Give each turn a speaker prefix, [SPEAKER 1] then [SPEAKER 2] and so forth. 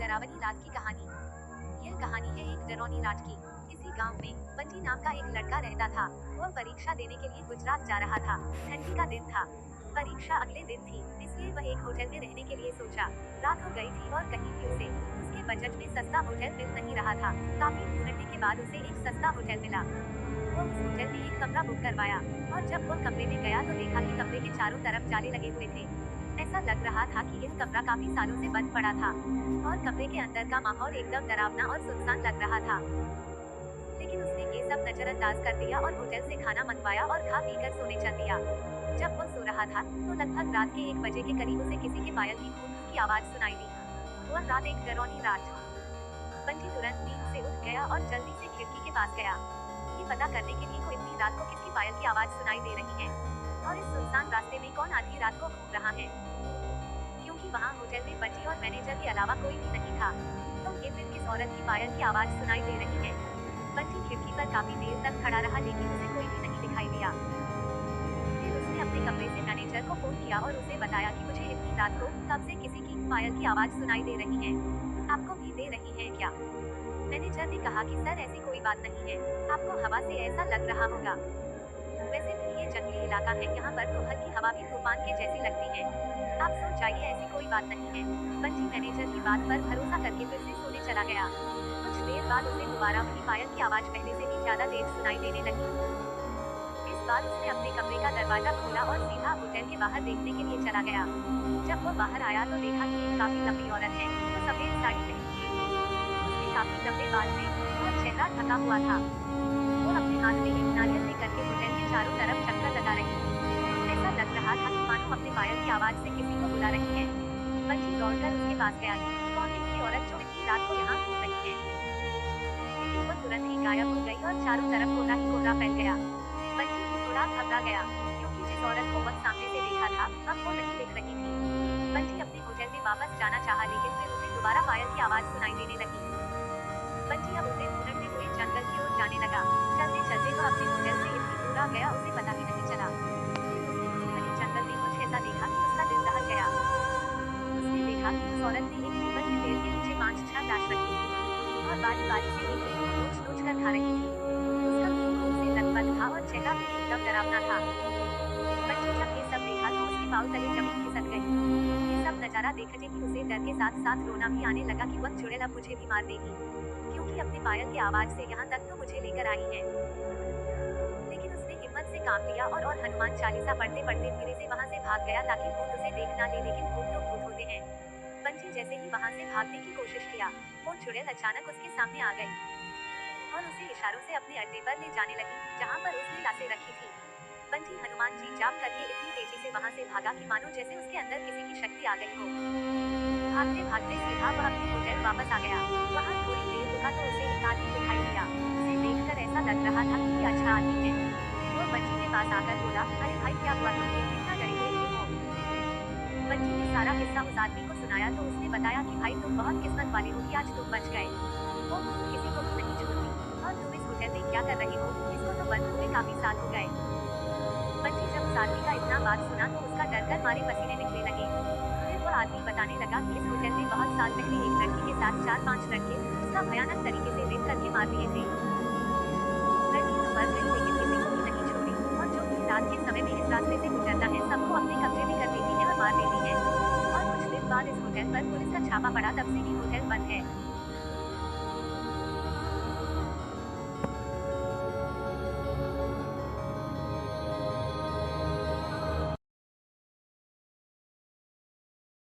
[SPEAKER 1] डरावनी रात की कहानी। यह कहानी है एक डरावनी रात की। किसी गांव में बंटी नाम का एक लड़का रहता था। वह परीक्षा देने के लिए गुजरात जा रहा था। ठंडी का दिन था। परीक्षा अगले दिन थी, इसलिए वह एक होटल में रहने के लिए सोचा। रात हो गई थी और कहीं भी उसे उसके बजट में सस्ता होटल मिल नहीं रहा था। काफी ढूंढने के बाद उसे एक सस्ता होटल मिला। वो उस होटल में एक कमरा बुक करवाया और जब वो कमरे में गया तो देखा कि कमरे के चारों तरफ जाले लगे हुए थे। ऐसा लग रहा था कि यह कमरा काफी सालों से बंद पड़ा था और कमरे के अंदर का माहौल एकदम डरावना और सुनसान लग रहा था। लेकिन उसने ये सब नजरअंदाज कर दिया और होटल से खाना मंगवाया और खा पी कर सोने चल दिया। जब वो सो रहा था तो लगभग रात के 1 बजे के करीब उसे किसी के पायल की खूब की आवाज सुनाई दी। वह रात एक डरावनी रात। बंटी तुरंत नींद से उठ गया और जल्दी से खिड़की के पास गया, ये पता करने के लिए को इतनी रात को किसकी पायल की आवाज सुनाई दे रही है और इस सुनसान रास्ते में कौन आधी रात को घूम रहा है। क्योंकि वहाँ होटल में बंटी और मैनेजर के अलावा कोई भी नहीं था, तो ये फिर किस औरत की पायल की आवाज सुनाई दे रही है। बंटी खिड़की पर काफी देर तक खड़ा रहा लेकिन उसे कोई भी नहीं दिखाई दिया। फिर उसने अपने कमरे से मैनेजर को फोन किया और उसे बताया कि मुझे इतनी रात को कब से किसी की पायल की आवाज सुनाई दे रही है, आपको भी दे रही है क्या? मैनेजर ने कहा कि सर ऐसी कोई बात नहीं है, आपको हवा से ऐसा लग रहा होगा। वैसे भी ये जंगली इलाका है, यहाँ पर तो हल्की हवा भी तूफान के जैसी लगती है, आप सो जाइए ऐसी कोई बात नहीं है। बंटी मैनेजर की बात पर भरोसा करके फिर से सोने चला गया। कुछ देर बाद उसे दोबारा वही पायल की आवाज पहले से भी ज्यादा देर सुनाई देने लगी। इस बार उसने अपने कमरे का दरवाजा खोला और सीधा होटल के बाहर देखने के लिए चला गया। जब वो बाहर आया तो देखा कि एक काफी लंबी औरत है जो सफेद साड़ी पहनी थी। उसके काफी लंबे बाल थे और चेहरा ढका हुआ था। वो अपने हाथ में एक नारियल लेकर के होटल के चारों तरफ चक्कर लगा रही थी। ऐसा लग रहा था कि मानो अपने पायल की आवाज से किसी को बुला रही है। बंटी दौड़कर उसके पास गया कि कौन है ये औरत जो इतनी रात को यहाँ घूम रही है। लेकिन वो तुरंत ही गायब हो गई और चारों तरफ कोहरा ही कोहरा फैल गया। बंटी भी थोड़ा घबरा गया क्योंकि जिस औरत को वह सामने से देखा था अब वो नहीं दिख रही थी। बंटी अपने होटल में वापस जाना चाहा लेकिन फिर उसे दोबारा पायल की आवाज सुनाई देने लगी। बंटी अब उसे ढूंढते हुए जंगल की ओर जाने लगा। चलते चलते वह अपने होटल से इतनी दूर आ गया उसे पता ही नहीं चला। घने जंगल में कुछ ऐसा देखा कि उसका दिल दहल गया। उसने देखा कि उस औरत ने एक पीपल के पेड़ के नीचे 5-6 लाश रखी थी और बारी बारी से एक एक को नोच नोच कर खा रही थी। उसका मुंह खून से लथपथ था और चेहरा भी एकदम डरावना था। बंटी जब ये सब देखा तो उसके पाँव तले जमीन खिसक गई। ये सब नजारा देखते ही उसे डर के साथ साथ रोना भी आने लगा कि वह चुड़ैल अब मुझे भी मार देगी, क्योंकि अपने पायल की आवाज से यहाँ तक तो मुझे लेकर आई है। लेकिन उसने हिम्मत से काम लिया और हनुमान चालीसा पढ़ते पढ़ते धीरे से वहाँ से भाग गया ताकि भूत उसे देख ना ले, लेकिन भूत तो भूत होते हैं। बंटी जैसे ही वहाँ से भागने की कोशिश किया वो चुड़ैल अचानक उसके सामने आ गई और उसे इशारों से अपने अड्डे पर ले जाने लगी जहाँ पर उसने लाशें रखी थी। बंटी हनुमान जी जाप करके इतनी तेजी से वहाँ से भागा कि मानो जैसे उसके अंदर किसी की शक्ति आ गई हो। भागते भागते सीधा वह अपने होटल वापस आ गया। वहाँ थोड़ी देर रुका तो उसे एक आदमी दिखाई दिया। उसे देखकर ऐसा लग रहा था कि ये अच्छा आदमी है। वो बंटी के पास आकर बोला, अरे भाई क्या हुआ, तुम इतना डरे हुए क्यों हो? बंटी ने सारा किस्सा उस आदमी को सुनाया तो उसने बताया कि भाई तुम बहुत किस्मत वाले हो कि आज तुम बच गए। वो किसी को भी नहीं छोड़ती और तुम इस होटल में क्या कर रही हो, इसको तो बंद हुए काफी साल हो गए। बंटी जब उस आदमी का इतना बात सुना तो उसका डर कर मारे पसीने निकलने लगे। फिर वो आदमी बताने लगा कि इस होटल में बहुत साल पहले एक लड़की के साथ 4-5 लड़के उसका भयानक तरीके से रेप करके मार दिए थे। लड़की तो मर गई लेकिन किसी को भी नहीं छोड़ी और जो भी रात के समय में इस रास्ते से गुजरता है सबको अपने कब्जे में कर लेती है और मार देती है। और कुछ दिन बाद इस होटल पर पुलिस का छापा पड़ा, तब से ही होटल बंद है।